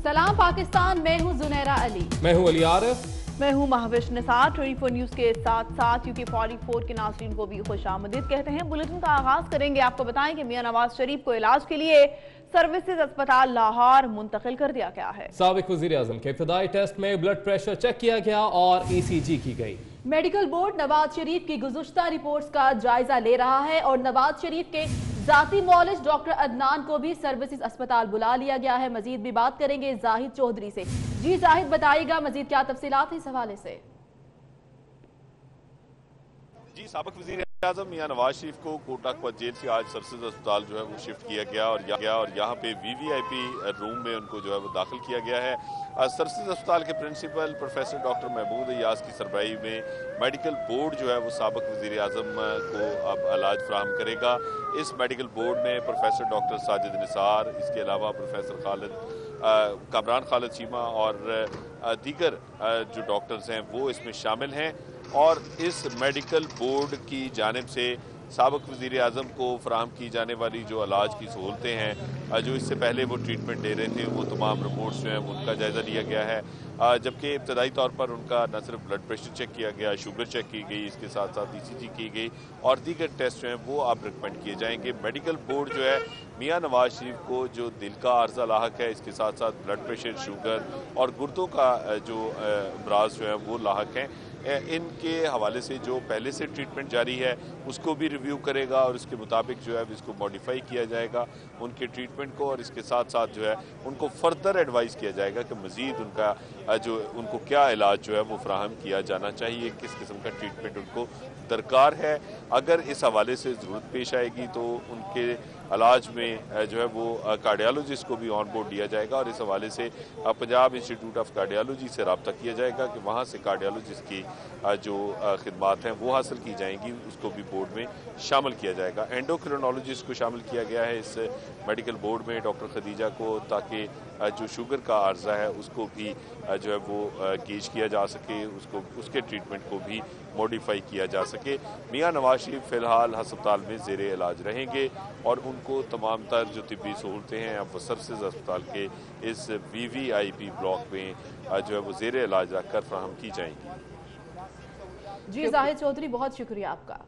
सलाम पाकिस्तान, मैं हूं जुनैरा अली। मैं हूं अली आरिफ। मैं हूं महाविश निसार। 24 न्यूज के साथ साथ यूके 44 के नाज़रीन को भी खुशामदीद कहते हैं। बुलेटिन का आगाज करेंगे। आपको बताएं कि मियां नवाज शरीफ को इलाज के लिए सर्विसेज अस्पताल लाहौर मुंतकिल कर दिया गया है। साबिक वज़ीर आज़म के इब्तिदाई टेस्ट में ब्लड प्रेशर चेक किया गया और ECG की गई। मेडिकल बोर्ड नवाज शरीफ की गुज़श्ता रिपोर्ट्स का जायजा ले रहा है और नवाज शरीफ के जाती मौलिज डॉक्टर अदनान को भी सर्विसेज अस्पताल बुला लिया गया है। मजीद भी बात करेंगे जाहिद चौधरी से। जी जाहिद, बताइएगा मजीद क्या तफसीलात है इस हवाले से। जी, साबिक वज़ीर आज़म मियां नवाज शरीफ को कोटला अकबर जेल से आज सर्विसेज अस्पताल जो है वो शिफ्ट किया गया और यहाँ पे VVIP रूम में उनको जो है वो दाखिल किया गया है। सर्विसेज अस्पताल के principal professor doctor Mahmood Ayyaz की सरबराही में मेडिकल बोर्ड जो है वो साबिक वज़ीर आज़म को अब इलाज फराहम करेगा। इस मेडिकल बोर्ड में प्रोफेसर डॉक्टर साजिद निसार, इसके अलावा प्रोफेसर कामरान खालिद चीमा और दीगर जो डॉक्टर्स हैं वो इसमें शामिल हैं। और इस मेडिकल बोर्ड की जानिब से साबिक वज़ीर आज़म को फराहम की जाने वाली जो इलाज की सहूलतें हैं, जो इससे पहले वो ट्रीटमेंट ले रहे थे, वो तमाम रिपोर्ट्स जो हैं उनका जायज़ा लिया गया है। जबकि इब्तदाई तौर पर उनका न सिर्फ ब्लड प्रेशर चेक किया गया, शुगर चेक की गई, इसके साथ साथ ECG की गई और दीगर टेस्ट जो हैं वो अब रिकमेंड किए जाएंगे। मेडिकल बोर्ड जो है मियां नवाज शरीफ को जो दिल का आर्जा लाहक है, इसके साथ साथ ब्लड प्रेशर, शुगर और गुर्दों का जो अमराज जो है वो लाहक हैं, इनके हवाले से जो पहले से ट्रीटमेंट जारी है उसको भी रिव्यू करेगा और उसके मुताबिक जो है इसको मॉडिफाई किया जाएगा उनके ट्रीटमेंट को। और इसके साथ साथ जो है उनको फर्दर एडवाइस किया जाएगा कि मज़ीद उनका जो उनको क्या इलाज जो है वो फराहम किया जाना चाहिए, किस किस्म का ट्रीटमेंट उनको दरकार है। अगर इस हवाले से ज़रूरत पेश आएगी तो उनके इलाज में जो है वो कार्डियोलॉजिस्ट को भी ऑन बोर्ड लिया जाएगा और इस हवाले से पंजाब इंस्टीट्यूट ऑफ कार्डियोलॉजी से रब्ता किया जाएगा कि वहाँ से कार्डियोलॉजिस्ट की जो खिदमात हैं वो हासिल की जाएंगी, उसको भी बोर्ड में शामिल किया जाएगा। एंडोक्रिनोलॉजिस्ट को शामिल किया गया है इस मेडिकल बोर्ड में, डॉक्टर खदीजा को, ताकि जो शुगर का आर्जा है उसको भी जो है वो गेज किया जा सके, उसके ट्रीटमेंट को भी मॉडिफाई किया जा सके। मियां नवाज शरीफ फ़िलहाल अस्पताल में ज़ेरे इलाज रहेंगे और उनको तमाम तर जो तिब्बी सहूलतें हैं अब वो सर्विसेज अस्पताल के इस VVIP ब्लॉक में जो है वो ज़ेरे इलाज रखकर फराहम की जाएंगी। जी जाहिद चौधरी, बहुत शुक्रिया आपका।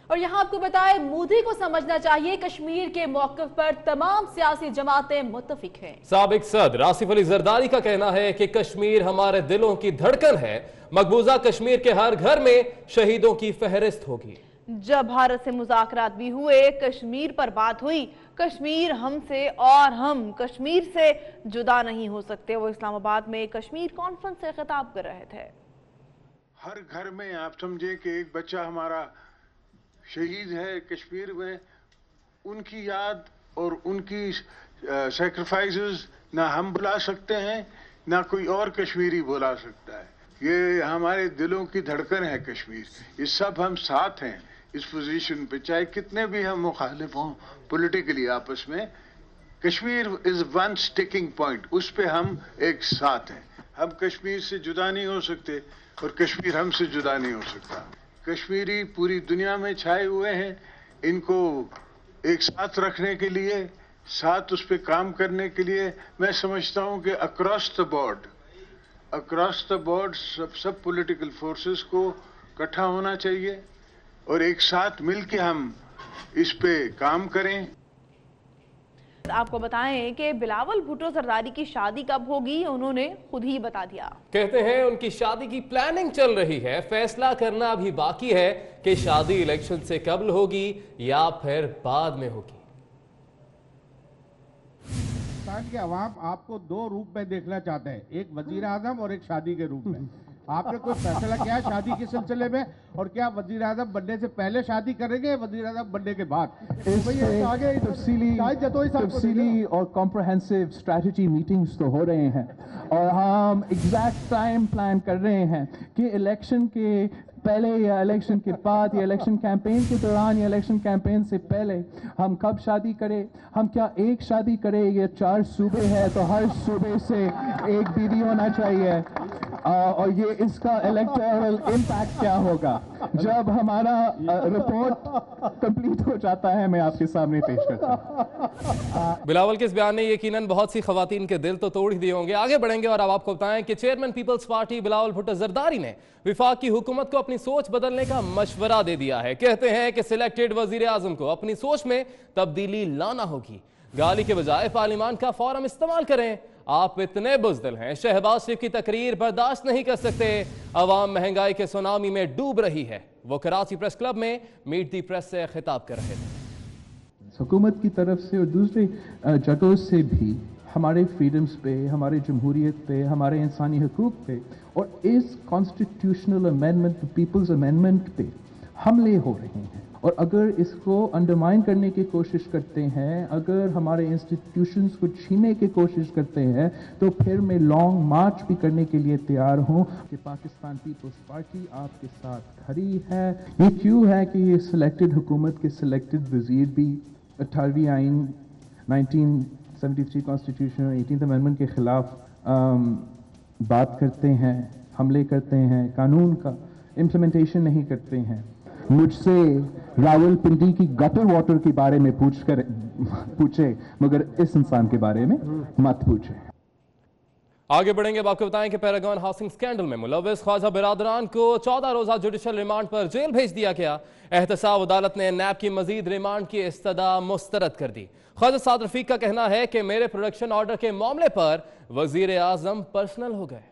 और यहाँ आपको बताएं, मोदी को समझना चाहिए कश्मीर के मौक़िफ़ पर तमाम सियासी जमातें मुत्तफिक हैं। साबिक सदर आसिफ अली जरदारी का कहना है कि कश्मीर हमारे दिलों की धड़कन है, मकबूजा कश्मीर के हर घर में शहीदों की फहरिस्त होगी। जब भारत से मुज़ाकरात भी हुए, कश्मीर पर बात हुई, कश्मीर हमसे और हम कश्मीर से जुदा नहीं हो सकते। वो इस्लामाबाद में कश्मीर कॉन्फ्रेंस से खिताब कर रहे थे। हर घर में आप समझे कि एक बच्चा हमारा शहीद है कश्मीर में, उनकी याद और उनकी सैक्रिफाइसेस ना हम बुला सकते हैं ना कोई और कश्मीरी बुला सकता है। ये हमारे दिलों की धड़कन है कश्मीर। ये सब हम साथ हैं इस पोजीशन पे, चाहे कितने भी हम मुखालिफ हों पॉलिटिकली आपस में। Kashmir is one sticking point, उस पे हम एक साथ हैं। हम कश्मीर से जुदा नहीं हो सकते और कश्मीर हमसे जुदा नहीं हो सकता। कश्मीरी पूरी दुनिया में छाए हुए हैं, इनको एक साथ रखने के लिए, साथ उस पर काम करने के लिए मैं समझता हूं कि अक्रॉस द बोर्ड सब पॉलिटिकल फोर्सेस को इकट्ठा होना चाहिए और एक साथ मिलकर हम इस पे काम करें। आपको बताएं कि बिलावल भुट्टो जरदारी की शादी कब होगी, उन्होंने खुद ही बता दिया। कहते हैं उनकी शादी की प्लानिंग चल रही है, फैसला करना अभी बाकी है कि शादी इलेक्शन से कबल होगी या फिर बाद में होगी। पाकिस्तान के अवाम आपको दो रूप में देखना चाहते हैं, एक वजीर आजम और एक शादी के रूप में। आपने कोई फैसला किया है शादी के सिलसिले में, और क्या वजीर आजम बनने से पहले शादी करेंगे, वजीर आजम बनने के बाद? तफसीली और कॉम्प्रहेंसिव स्ट्रैटेजी मीटिंग्स तो हो रहे हैं और हम एग्जैक्ट टाइम प्लान कर रहे हैं कि इलेक्शन के पहले या इलेक्शन के बाद या इलेक्शन कैंपेन के दौरान या इलेक्शन कैंपेन से पहले हम कब शादी करें। हम क्या एक शादी करें, ये 4 सूबे हैं तो हर सूबे से एक बीवी होना चाहिए। और ये इसका इलेक्टोरल इम्पैक्ट क्या होगा जब हमारा रिपोर्ट कंप्लीट हो जाता है, मैं आपके सामने पेश करता हूं। बिलावल के इस बयान ने यकीनन बहुत सी खवातीन के दिल तो तोड़ ही दिए होंगे। आगे बढ़ेंगे और अब आपको बताएं कि chairman Peoples Party Bilawal Bhutto Zardari ने विफाक की हुकूमत को अपनी सोच बदलने का मशवरा दे दिया है। कहते हैं कि सिलेक्टेड वजीर आजम को अपनी सोच में तब्दीली लाना होगी। गाली के बजाय पार्लियामान का फोरम इस्तेमाल करें। आप इतने बुज़दिल हैं, शहबाज शरीफ की तकरीर बर्दाश्त नहीं कर सकते। अवाम महंगाई के सुनामी में डूब रही है। वो कराची प्रेस क्लब में मीट दी प्रेस से खिताब कर रहे थे। हुकूमत की तरफ से और दूसरी जगहों से भी हमारे फ्रीडम्स पे, हमारे जमहूरियत पे, हमारे इंसानी हकूक़ पे और इस कॉन्स्टिट्यूशनल अमेंडमेंट, पीपल्स अमेंडमेंट पे हमले हो रहे हैं। और अगर इसको अंडरमाइन करने की कोशिश करते हैं, अगर हमारे इंस्टीट्यूशंस को छीनने की कोशिश करते हैं, तो फिर मैं लॉन्ग मार्च भी करने के लिए तैयार हूं कि पाकिस्तान पीपल्स पार्टी आपके साथ खड़ी है। ये क्यों है कि ये सिलेक्टेड हुकूमत के सिलेक्टेड वजीर भी 18वीं आइन 1973 कॉन्स्टिट्यूशन 18th अमेंडमेंट के खिलाफ बात करते हैं, हमले करते हैं, कानून का इम्प्लीमेंटेशन नहीं करते हैं। मुझसे रावलपिंडी की गटर वाटर के बारे में पूछे, मगर इस इंसान के बारे में मत पूछे। आगे बढ़ेंगे, अब आपको बताएं कि पैरागॉन हाउसिंग स्कैंडल में मुलव्विस ख्वाजा बिरादरान को 14 रोजा जुडिशल रिमांड पर जेल भेज दिया गया। एहतसाब अदालत ने नैब की मजीद रिमांड की इस्तदा मुस्तरद कर दी। ख्वाजा साद रफीक का कहना है कि मेरे प्रोडक्शन ऑर्डर के मामले पर वजीर आजम पर्सनल हो गए।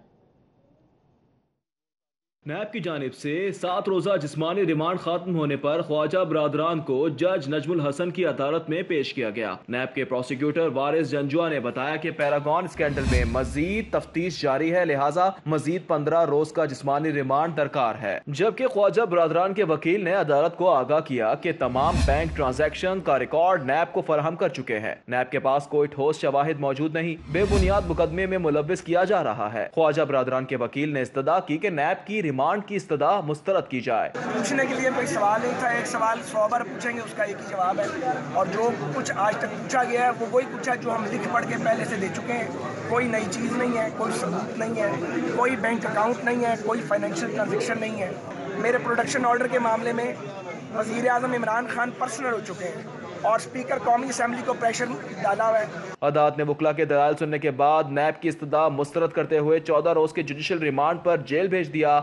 नैब की जानिब से 7 रोजा जिस्मानी रिमांड खत्म होने पर ख्वाजा बिरादरान को जज नजमुल हसन की अदालत में पेश किया गया। नैब के प्रोसिक्यूटर वारिस जंजुआ ने बताया कि पैरागॉन स्कैंडल में मजीद तफ्तीश जारी है, लिहाजा मजीद 15 रोज का जिस्मानी रिमांड दरकार है। जबकि ख्वाजा बिरादरान के वकील ने अदालत को आगाह किया कि तमाम बैंक ट्रांजैक्शन का रिकॉर्ड नैब को फराहम कर चुके हैं। नैब के पास कोई ठोस शवाहिद मौजूद नहीं, बेबुनियाद मुकदमे में मुलव्विस किया जा रहा है। ख्वाजा बिरादरान के वकील ने इस्तदा की कि नैब की रिमांड की इस्तदा मुस्तरद की जाए। पूछने के लिए कोई सवाल नहीं था, एक सवाल 100 बार पूछेंगे उसका एक ही जवाब है, और जो कुछ आज तक पूछा गया है वो वही पूछा जो हम लिख पढ़ के पहले से दे चुके हैं। कोई नई चीज़ नहीं है, कोई सबूत नहीं है, कोई बैंक अकाउंट नहीं है, कोई फाइनेंशियल ट्रांजेक्शन नहीं है। मेरे प्रोडक्शन ऑर्डर के मामले में वज़ीर आज़म इमरान खान पर्सनल हो चुके हैं और स्पीकर कौमी असेंबली को प्रेशर डाला हुआ है। अदालत ने वकला के दलाल सुनने के बाद नैब की इस्तदा मुस्तरद करते हुए 14 रोज के जुडिशल रिमांड पर जेल भेज दिया।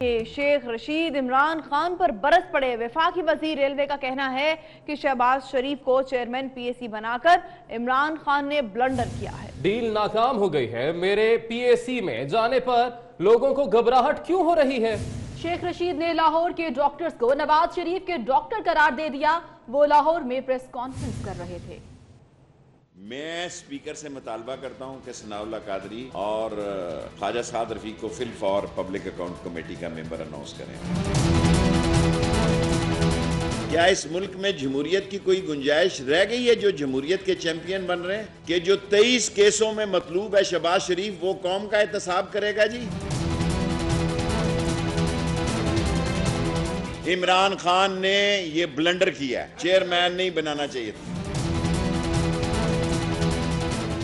शेख रशीद इमरान खान पर बरस पड़े। वफाकी वजीर रेलवे का कहना है कि शहबाज शरीफ को चेयरमैन पीएसी बनाकर इमरान खान ने ब्लंडर किया है। डील नाकाम हो गई है। मेरे पीएसी में जाने पर लोगों को घबराहट क्यों हो रही है? शेख रशीद ने लाहौर के डॉक्टर्स को नवाज शरीफ के डॉक्टर करार दे दिया। वो लाहौर में प्रेस कॉन्फ्रेंस कर रहे थे। मैं स्पीकर से मुतालबा करता हूं कि सनाउल्लाह कादरी और ख्वाजा साद रफीक को fill for public account committee का मेंबर अनाउंस करें। क्या इस मुल्क में जमहूरियत की कोई गुंजाइश रह गई है जो जमहूरियत के चैंपियन बन रहे हैं? कि जो 23 केसों में मतलूब है शहबाज शरीफ, वो कौम का एहतसाब करेगा जी? इमरान खान ने ये ब्लंडर किया है, चेयरमैन नहीं बनाना चाहिए था।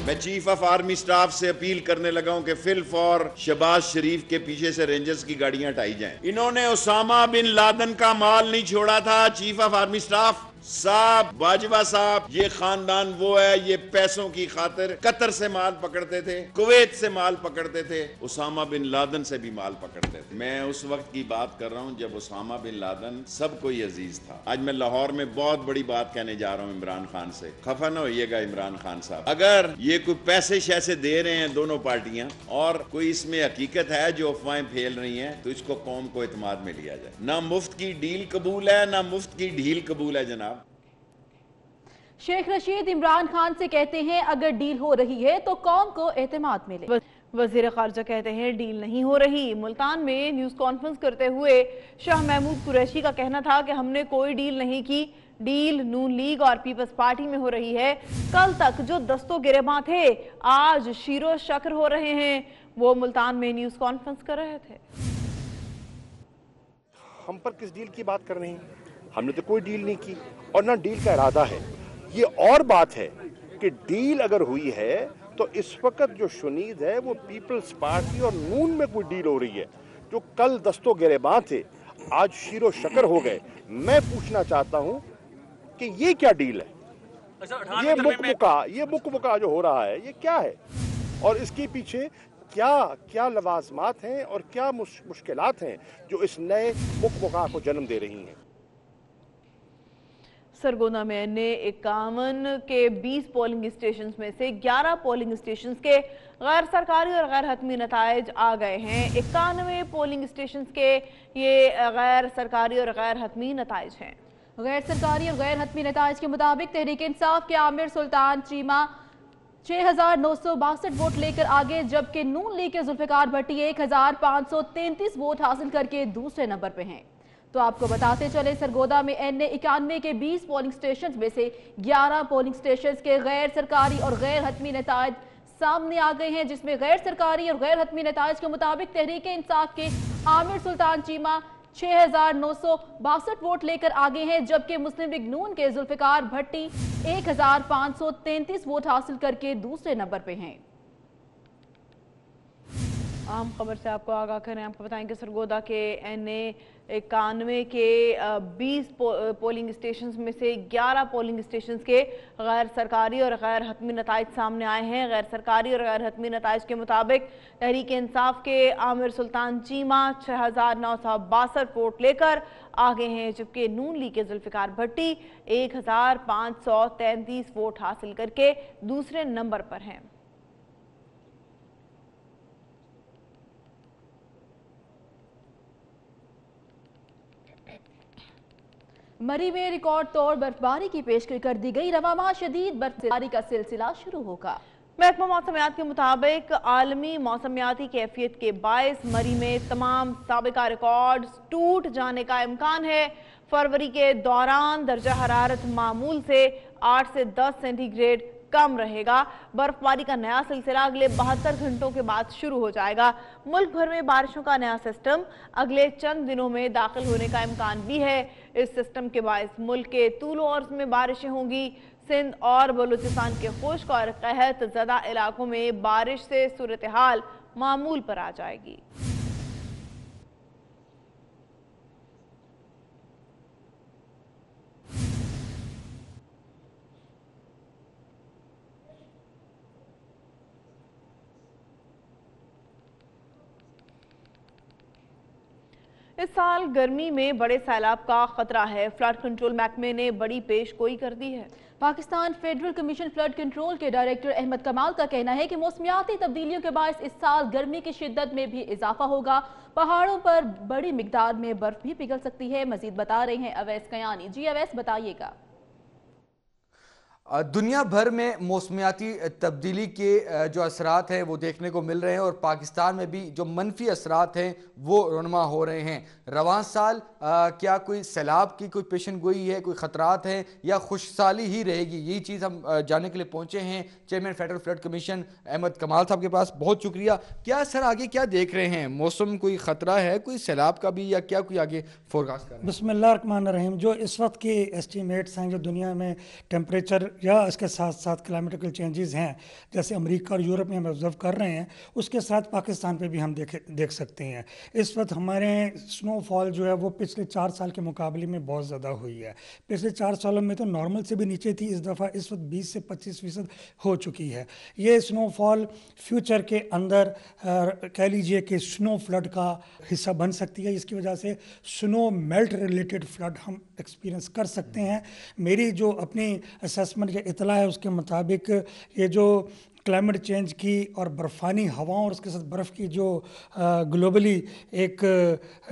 मैं चीफ ऑफ आर्मी स्टाफ से अपील करने लगा हूं कि फिल फॉर शहबाज शरीफ के पीछे से रेंजर्स की गाड़ियां हटाई जाएं। इन्होंने उसामा बिन लादेन का माल नहीं छोड़ा था। चीफ ऑफ आर्मी स्टाफ साहब, बाजवा साहब, ये खानदान वो है, ये पैसों की खातिर कतर से माल पकड़ते थे, कुवैत से माल पकड़ते थे, उसामा बिन लादेन से भी माल पकड़ते थे। मैं उस वक्त की बात कर रहा हूं जब उसामा बिन लादेन सबको ही अजीज था। आज मैं लाहौर में बहुत बड़ी बात कहने जा रहा हूं इमरान खान से। खफा न होइएगा इमरान खान साहब, अगर ये कोई पैसे शैसे दे रहे हैं दोनों पार्टियां और कोई इसमें हकीकत है जो अफवाहें फैल रही हैं, तो इसको कौम को इत्मीनान में लिया जाए। ना मुफ्त की डील कबूल है, ना मुफ्त की ढील कबूल है जनाब। शेख रशीद इमरान खान से कहते हैं अगर डील हो रही है तो कौम को एतमाद मिले। वजीर खारजा कहते हैं डील नहीं हो रही। मुल्तान में न्यूज कॉन्फ्रेंस करते हुए शाह महमूद कुरैशी का कहना था कि हमने कोई डील नहीं की, डील नून लीग और पीपल्स पार्टी में हो रही है। कल तक जो दस्तों गिरेबां थे आज शीरो शक्र हो रहे हैं। वो मुल्तान में न्यूज कॉन्फ्रेंस कर रहे थे। हम पर किस डील की बात कर रहे हैं? हमने तो कोई डील नहीं की और ना डील का इरादा है। ये और बात है कि डील अगर हुई है तो इस वक्त जो शुनीद है वो पीपल्स पार्टी और नून में कोई डील हो रही है। जो कल दस्तो गिरेबां थे आज शीरो शकर हो गए। मैं पूछना चाहता हूं कि ये क्या डील है? ये मुकमुका जो हो रहा है ये क्या है, और इसके पीछे क्या लवाजमात हैं और क्या मुश्किलात हैं जो इस नए मुकमुका को जन्म दे रही हैं। सरगोदा में अन्य 51 के 20 पोलिंग स्टेशन में से 11 पोलिंग स्टेशन के गैर सरकारी और गैर हतमी नताइज आ गए हैं। 91 पोलिंग स्टेशन के ये गैर सरकारी और गैर हतमी नताइज हैं। गैर सरकारी और गैर हतमी नताइज के मुताबिक तहरीक इंसाफ के आमिर सुल्तान चीमा 6,962 वोट लेकर आगे, जबकि नून लीग के जुल्फिकार भट्टी 1,533 वोट हासिल करके दूसरे नंबर पे हैं। तो आपको बताते चले सरगोदा में एनए 91 के 20 पोलिंग स्टेशन में से 11 पोलिंग स्टेशन के गैर सरकारी और गैर हतमी नताइज सामने आ गए हैं, जिसमें गैर सरकारी और गैर हतमी नताइज के मुताबिक तहरीक इंसाफ के आमिर सुल्तान चीमा 6,962 वोट लेकर आगे हैं, जबकि मुस्लिम लीग नून के जुल्फिकार भट्टी 1,533 वोट हासिल करके दूसरे नंबर पे हैं। आम खबर से आपको आगाह करें, आपको बताएं कि सरगोदा के एनए 91 के 20 पोलिंग स्टेशन में से 11 पोलिंग स्टेशन के गैर सरकारी और गैर हतमी नताइज सामने आए हैं। गैर सरकारी और गैर हतमी नताइज के मुताबिक तहरीक इंसाफ के आमिर सुल्तान चीमा 6,962 वोट लेकर आगे हैं, जबकि नून लीग के जुल्फिकार भट्टी 1,533 वोट हासिल करके दूसरे नंबर पर हैं। मरी में रिकॉर्ड तोड़ बर्फबारी की पेशकश कर दी गई। रवा माह शदीद बर्फबारी का सिलसिला शुरू होगा। महकमा मौसमियात के मुताबिक आलमी मौसमियाती कैफियत के बायस मरी में तमाम साबिका रिकॉर्ड टूट जाने का इम्कान है। फरवरी के दौरान दर्जा हरारत मामूल से 8 से 10 सेंटीग्रेड कम रहेगा। बर्फबारी का नया सिलसिला अगले 72 घंटों के बाद शुरू हो जाएगा। मुल्क भर में बारिशों का नया सिस्टम अगले चंद दिनों में दाखिल होने का इम्कान भी है। इस सिस्टम के बायस मुल्क के तूल और अर्ज़ में बारिशें होंगी। सिंध और बलूचिस्तान के खुश्क और कहत ज़दा इलाकों में बारिश से सूरत हाल मामूल पर आ जाएगी। इस साल गर्मी में बड़े सैलाब का खतरा है। फ्लड कंट्रोल महकमे ने बड़ी पेशगोई कर दी है। Pakistan federal commission flood control के डायरेक्टर अहमद कमाल का कहना है कि मौसमियाती तब्दीलियों के बायस इस साल गर्मी की शिद्दत में भी इजाफा होगा। पहाड़ों पर बड़ी मिकदार में बर्फ भी पिघल सकती है। मजीद बता रहे हैं अवैस कयानी। जी अवैस, बताइएगा। दुनिया भर में मौसमियाती तब्दीली के जो असरात हैं वो देखने को मिल रहे हैं, और पाकिस्तान में भी जो मनफी असरात हैं वो रुनमा हो रहे हैं। रवां साल क्या कोई सैलाब की कोई पेशन गोई है, कोई ख़तरात हैं, या खुशहाली ही रहेगी? यही चीज़ हम जानने के लिए पहुँचे हैं chairman federal flood commission Ahmed Kamal साहब के पास। बहुत शुक्रिया। क्या सर आगे क्या देख रहे हैं? मौसम कोई ख़तरा है, कोई सैलाब का भी, या क्या कोई आगे फोरकास्ट कर रहे हैं? बिस्मिल्लाहिर्रहमानिर्रहीम। जो इस वक्त के एस्टीमेट्स हैं, जो दुनिया में टेम्परेचर या इसके साथ साथ क्लाइमेटिकल चेंजेस हैं, जैसे अमेरिका और यूरोप में हम ऑब्जर्व कर रहे हैं, उसके साथ पाकिस्तान पे भी हम देख सकते हैं। इस वक्त हमारे स्नोफॉल जो है वो पिछले 4 साल के मुकाबले में बहुत ज़्यादा हुई है। पिछले 4 सालों में तो नॉर्मल से भी नीचे थी, इस दफ़ा इस वक्त 20 से 25% हो चुकी है। ये स्नोफॉल फ्यूचर के अंदर कह लीजिए कि स्नो फ्लड का हिस्सा बन सकती है। इसकी वजह से स्नो मेल्ट रिलेटेड फ्लड हम एक्सपीरियंस कर सकते हैं। मेरी जो अपनी असेसमेंट या इतला है उसके मुताबिक ये जो क्लाइमेट चेंज की और बर्फ़ानी हवाओं और उसके साथ बर्फ़ की जो ग्लोबली एक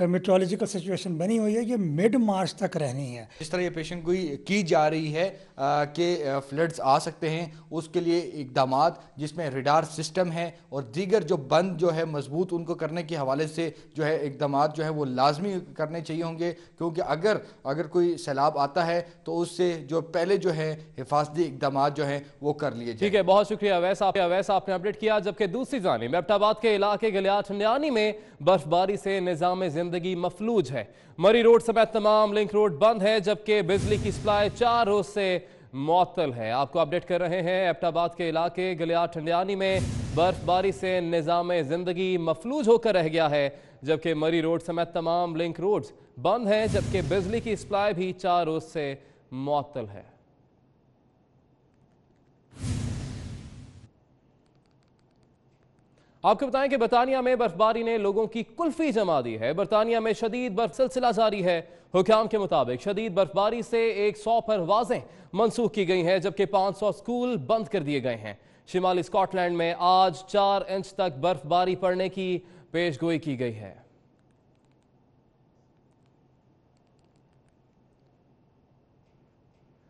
मेट्रोलॉजिकल सिचुएशन बनी हुई है, ये मिड मार्च तक रहनी है। जिस तरह ये पेशन गोई की जा रही है कि फ्लड्स आ सकते हैं, उसके लिए इकदाम जिसमें रडार सिस्टम है और दीगर जो बंद जो है मजबूत उनको करने के हवाले से जो है इकदाम जो है वो लाजमी करने चाहिए होंगे, क्योंकि अगर कोई सैलाब आता है तो उससे जो पहले जो है हिफाजती इकदाम जो है वो कर लिए जाए। ठीक है, बहुत शुक्रिया वैसा आपने अपडेट किया। जबकि दूसरी जानिब एबटाबाद के इलाके गलियार ठंडियानी में बर्फबारी से निजाम जिंदगी मफलूज है। मरी रोड समेत तमाम लिंक रोड बंद है, जबकि बिजली की सप्लाई 4 रोज से मुअत्तल है। आपको अपडेट कर रहे हैं एबटाबाद के इलाके गलियार ठंडियानी में बर्फबारी से निज़ाम जिंदगी मफलूज होकर रह गया है, जबकि मरी रोड समेत तमाम लिंक रोड्स बंद हैं, जबकि बिजली की सप्लाई भी 4 रोज से मुअत्तल है। आपको बताएं कि बरतानिया में बर्फबारी ने लोगों की कुल्फी जमा दी है। बरतानिया में शदीद बर्फ सिलसिला जारी है। हुकाम के मुताबिक शदीद बर्फबारी से 100 परवाजें मनसूख की गई हैं, जबकि 500 स्कूल बंद कर दिए गए हैं। शिमाली स्कॉटलैंड में आज 4 इंच तक बर्फबारी पड़ने की पेशगोई की गई है।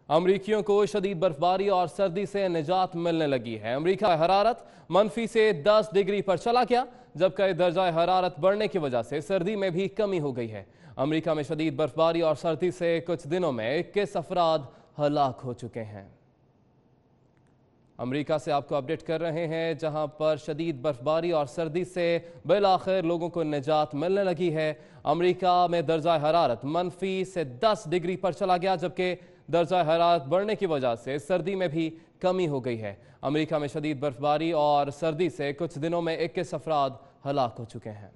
अमरीकियों को शदीद बर्फबारी और सर्दी से निजात मिलने लगी है। अमरीका हरारत मनफी से 10 डिग्री पर चला गया, जबकि दर्जा हरारत बढ़ने की वजह से सर्दी में भी कमी हो गई है। अमरीका में शदीद बर्फबारी और सर्दी से कुछ दिनों में 21 अफराद हलाक हो चुके हैं। अमरीका से आपको अपडेट कर रहे हैं, जहां पर शदीद बर्फबारी और सर्दी से बिलाखिर लोगों को निजात मिलने लगी है। अमरीका में दर्जा हरारत मनफी से 10 डिग्री पर चला गया, जबकि दर्जा हरारत बढ़ने की वजह से सर्दी में भी कमी हो गई है। अमरीका में शदीद बर्फबारी और सर्दी से कुछ दिनों में 21 अफराद हलाक हो चुके हैं।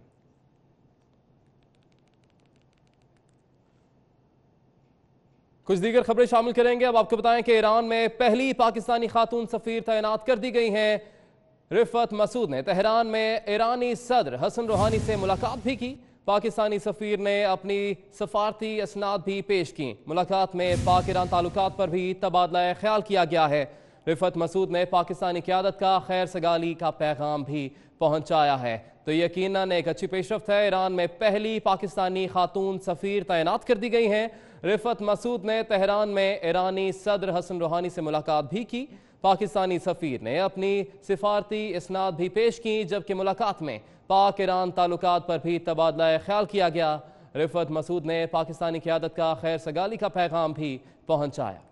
कुछ दीगर खबरें शामिल करेंगे। अब आपको बताएं कि ईरान में पहली पाकिस्तानी खातून सफीर तैनात कर दी गई हैं। रिफत मसूद ने तेहरान में ईरानी सदर हसन रूहानी से मुलाकात भी की। पाकिस्तानी सफीर ने अपनी सफारती असनाद भी पेश की। मुलाकात में पाक ईरान ताल्लुकात पर भी तबादला ख्याल किया गया है। रिफत मसूद ने पाकिस्तानी क़यादत का खैर सगाली का पैगाम भी पहुंचाया है। तो यकीनन एक अच्छी पेशरफ्त है। ईरान में पहली पाकिस्तानी खातून सफीर तैनात कर दी गई हैं। रिफत मसूद ने तेहरान में ईरानी सदर हसन रूहानी से मुलाकात भी की। पाकिस्तानी सफीर ने अपनी सिफारती इसनाद भी पेश की, जबकि मुलाकात में पाक ईरान ताल्लुकात पर भी तबादला ख्याल किया गया। रिफत मसूद ने पाकिस्तानी क़यादत का खैर सगाली का पैगाम भी पहुंचाया।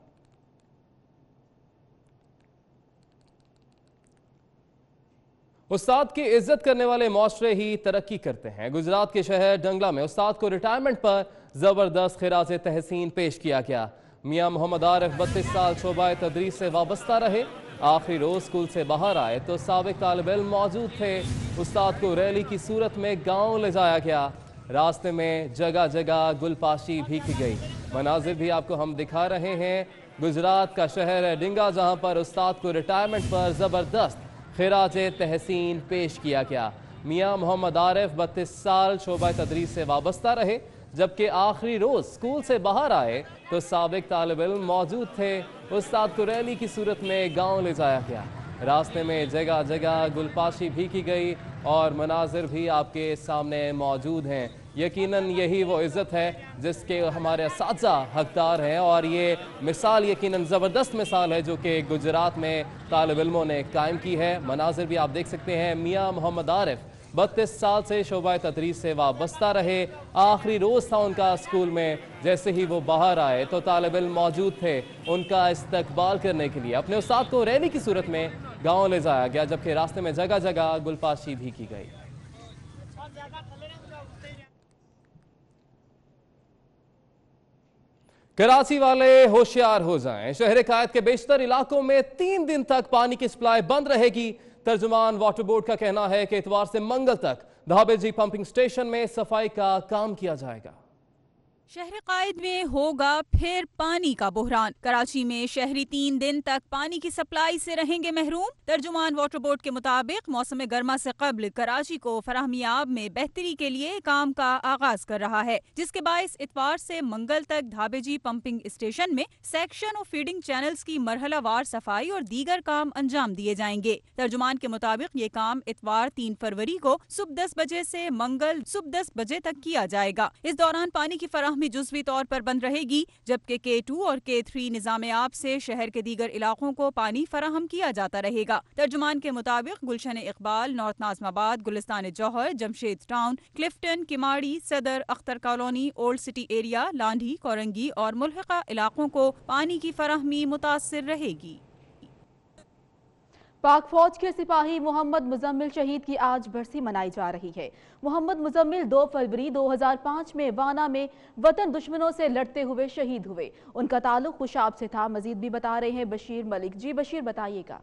उस्ताद की इज्जत करने वाले मुआशरे ही तरक्की करते हैं। गुजरात के शहर डंगला में उस्ताद को रिटायरमेंट पर जबरदस्त खिराज तहसीन पेश किया गया। मियां मोहम्मद आरिफ 32 साल शोबा तदरीस से वाबस्ता रहे। आखिरी रोज स्कूल से बाहर आए तो साबिक तालिब इल्म मौजूद थे। उस्ताद को रैली की सूरत में गांव ले जाया गया। रास्ते में जगह जगह गुलपाशी भी की गई। मनाजिर भी आपको हम दिखा रहे हैं। गुजरात का शहर है डिंगा, जहां पर उस्ताद को रिटायरमेंट पर जबरदस्त खिराज तहसीन पेश किया गया। मियां मोहम्मद आरिफ 32 साल शोबा तदरीस से वाबस्ता रहे, जबकि आखिरी रोज स्कूल से बाहर आए तो साबिक तालिब इल्म मौजूद थे। उस्ताद को रैली की सूरत में गांव ले जाया गया। रास्ते में जगह जगह गुलपाशी भी की गई और मनाजिर भी आपके सामने मौजूद हैं। यकीनन यही वो इज़्ज़त है जिसके हमारे असातिज़ा हकदार हैं, और ये मिसाल यकीनन ज़बरदस्त मिसाल है जो कि गुजरात में तालिब इल्मों ने कायम की है। मनाजिर भी आप देख सकते हैं। मियां मोहम्मद आरिफ 32 साल से शोबा तदरीस से वाबस्ता रहे। आखिरी रोज़ था उनका स्कूल में। जैसे ही वो बाहर आए तो तालिब इल्म मौजूद थे। उनका इस्तकबाल करने के लिए अपने उस्ताद को रैली की सूरत में गांव ले जाया गया, जबकि रास्ते में जगह जगह गुलपाशी भी की गई। कराची वाले होशियार हो जाएं। शहर कायद के बेशतर इलाकों में 3 दिन तक पानी की सप्लाई बंद रहेगी। तर्जुमान वाटर बोर्ड का कहना है कि इतवार से मंगल तक धाबेजी पंपिंग स्टेशन में सफाई का काम किया जाएगा। शहर कायद में होगा फिर पानी का बहरान। कराची में शहरी 3 दिन तक पानी की सप्लाई से रहेंगे महरूम। तर्जुमान वाटर बोर्ड के मुताबिक मौसम गर्मा से कबल कराची को फराहमियाब में बेहतरी के लिए काम का आगाज कर रहा है, जिसके बायस इतवार से मंगल तक धाबेजी पंपिंग स्टेशन में सेक्शन और फीडिंग चैनल्स की मरहलावार सफाई और दीगर काम अंजाम दिए जाएंगे। तर्जुमान के मुताबिक ये काम इतवार 3 फरवरी को सुबह 10 बजे से मंगल सुबह 10 बजे तक किया जाएगा। इस दौरान पानी की फराहमी जुज़वी तौर पर बंद रहेगी, जबकि K2 और K3 निज़ाम आब से शहर के दीगर इलाकों को पानी फराहम किया जाता रहेगा। तर्जुमान के मुताबिक गुलशन इकबाल, नॉर्थ नाज़माबाद, गुलिस्तान जौहर, जमशेद टाउन, क्लिफ्टन, किमाड़ी, सदर, Akhtar colony, old city area, Landhi, Korangi और मुल्हिका इलाकों को पानी की फराहमी मुतासिर रहेगी। पाक फौज के सिपाही मोहम्मद मुजम्मिल शहीद की आज बरसी मनाई जा रही है। मोहम्मद मुजम्मिल 2 फरवरी 2005 में वाना में वतन दुश्मनों से लड़ते हुए शहीद हुए। उनका ताल्लुक खुशाब से था। मजीद भी बता रहे हैं बशीर मलिक। जी बशीर, बताइएगा।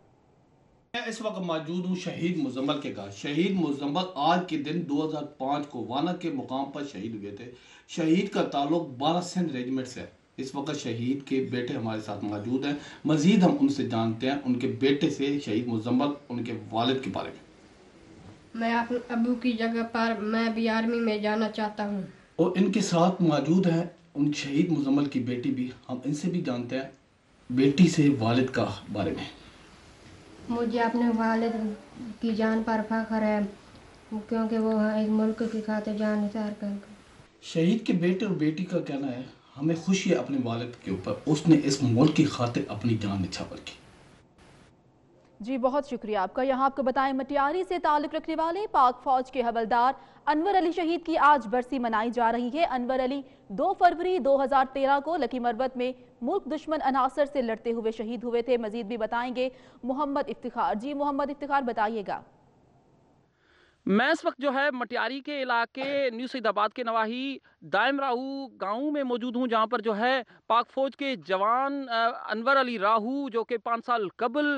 मैं इस वक्त मौजूद हूँ शहीद मुजम्मिल के घर। शहीद मुजम्मिल आज के दिन 2005 को वाना के मुकाम पर शहीद हुए थे। शहीद का ताल्लुक 12 सिंध रेजिमेंट से है। इस वक्त शहीद के बेटे हमारे साथ मौजूद हैं। मजीद हम उनसे जानते हैं उनके बेटे से, शहीद मुजम्मिल, उनके वालिद के बारे में। मैं अपने अबू की जगह पर मैं भी आर्मी में जाना चाहता हूँ। और इनके साथ मौजूद हैं उन शहीद मुजम्मिल की बेटी भी। हम इनसे भी जानते हैं बेटी से वालिद का बारे में। मुझे अपने वालिद की जान पर फख्र है क्योंकि वो एक मुल्क की खातिर जान निसार कर। शहीद के बेटे और बेटी का कहना है हमें खुशी है अपने वालिद के ऊपर, उसने इस मुल्क की खातिर अपनी जान निछावर की। जी बहुत शुक्रिया आपका। यहाँ आपको बताएं, मटियारी से ताल्लुक रखने वाले पाक फौज के हवलदार अनवर अली शहीद की आज बरसी मनाई जा रही है। अनवर अली 2 फरवरी 2013 को लकी मरबत में मुल्क दुश्मन अनासर से लड़ते हुए शहीद हुए थे। मजीद भी बताएंगे मोहम्मद इफ्तिखार। जी मोहम्मद इफ्तिखार, बताइएगा। मैं इस वक्त जो है मटियारी के इलाके न्यू सईदाबाद के नवाही दायम राहू गांव में मौजूद हूं, जहां पर जो है पाक फौज के जवान अनवर अली राहू जो कि 5 साल कबल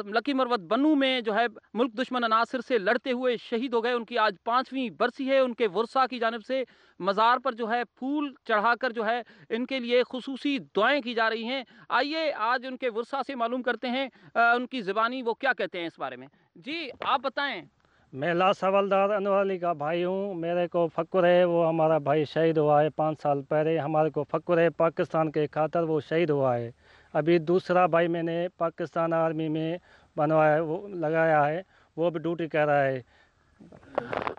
लकी मरवत बनू में जो है मुल्क दुश्मन अनासर से लड़ते हुए शहीद हो गए। उनकी आज 5वीं बरसी है। उनके वर्सा की जानिब से मज़ार पर जो है फूल चढ़ाकर जो है इनके लिए खुसूसी दुआएं की जा रही हैं। आइए आज उनके वर्सा से मालूम करते हैं उनकी ज़बानी वो क्या कहते हैं इस बारे में। जी आप बताएं। मैं लाश हवलदार अनवर अली का भाई हूँ। मेरे को फ़ख्र है वो हमारा भाई शहीद हुआ है 5 साल पहले। हमारे को फ़ख्र है पाकिस्तान के खातिर वो शहीद हुआ है। अभी दूसरा भाई मैंने पाकिस्तान आर्मी में बनवाया, वो लगाया है, वो भी ड्यूटी कर रहा है।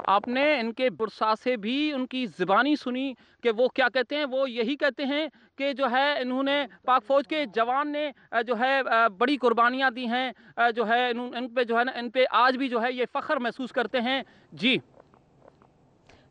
आपने इनके बुरसा से भी उनकी ज़बानी सुनी कि वो क्या कहते हैं। वो यही कहते हैं कि जो है इन्होंने पाक फौज के जवान ने जो है बड़ी कुर्बानियां दी हैं, जो है इन पे जो है ना इन पे आज भी जो है ये फ़ख्र महसूस करते हैं। जी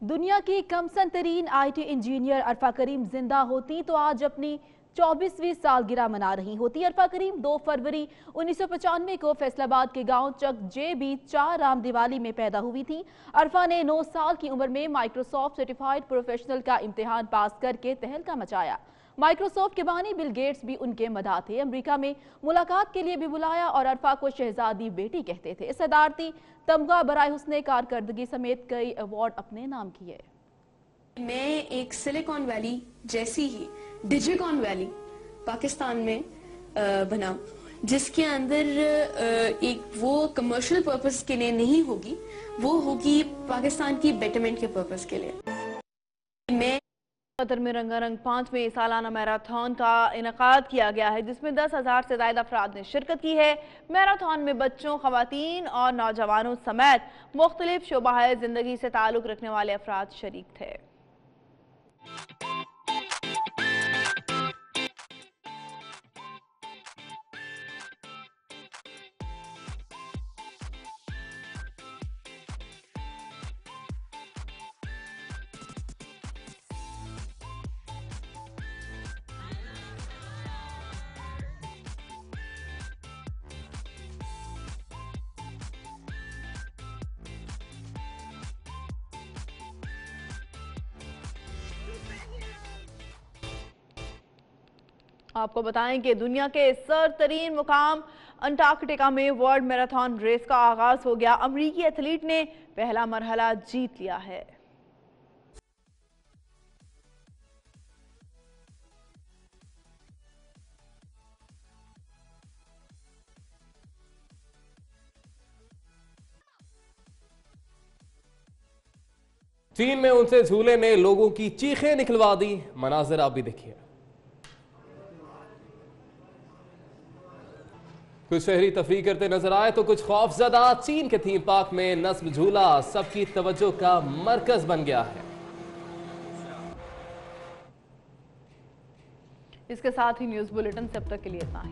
दुनिया की कमसन तरीन IT इंजीनियर अरफा करीम जिंदा होती तो आज अपनी 24वीं सालगिरह मना रही होती। अरफा करीम 2 फरवरी 1995 को फैसलाबाद के गांव चक JB 4 राम दिवाली में पैदा हुई थी। अरफा ने 9 साल की उम्र में माइक्रोसॉफ्ट सर्टिफाइड प्रोफेशनल का इम्तिहान पास करके तहलका मचाया। माइक्रोसॉफ्ट के बानी बिल गेट्स भी उनके मदाह थे। अमेरिका में मुलाकात के लिए भी बुलाया और अरफा को शहजादी बेटी कहते थे। सदारती तमगा बराए हुस्ने कारकर्दगी समेत कई अवार्ड अपने नाम किए। मैं एक सिलिकॉन वैली जैसी ही डिजिकॉन वैली पाकिस्तान में बना, जिसके अंदर एक वो कमर्शियल पर्पस के लिए नहीं होगी, वो होगी पाकिस्तान की बेटरमेंट के पर्पस के लिए। मैं कतर में रंगारंग 5वें सालाना मैराथन का इनेकाद किया गया है, जिसमें 10,000 से ज्यादा अफराद ने शिरकत की है। मैराथन में बच्चों, खवातीन और नौजवानों समेत मुख्तलिफ शोबाए जिंदगी से ताल्लुक रखने वाले अफराद शरीक थे। आपको बताएं कि दुनिया के सरतरीन मुकाम अंटार्कटिका में वर्ल्ड मैराथन रेस का आगाज हो गया। अमरीकी एथलीट ने पहला मरहला जीत लिया है। चीन में उनसे झूले ने लोगों की चीखें निकलवा दी। मनाजिर आप भी देखिए। कुछ शहरी तफरीह करते नजर आए तो कुछ खौफजदा। चीन के थीम पार्क में नस्ब झूला सबकी तवज्जो का मरकज बन गया है। इसके साथ ही न्यूज बुलेटिन से अब तक के लिए इतना ही।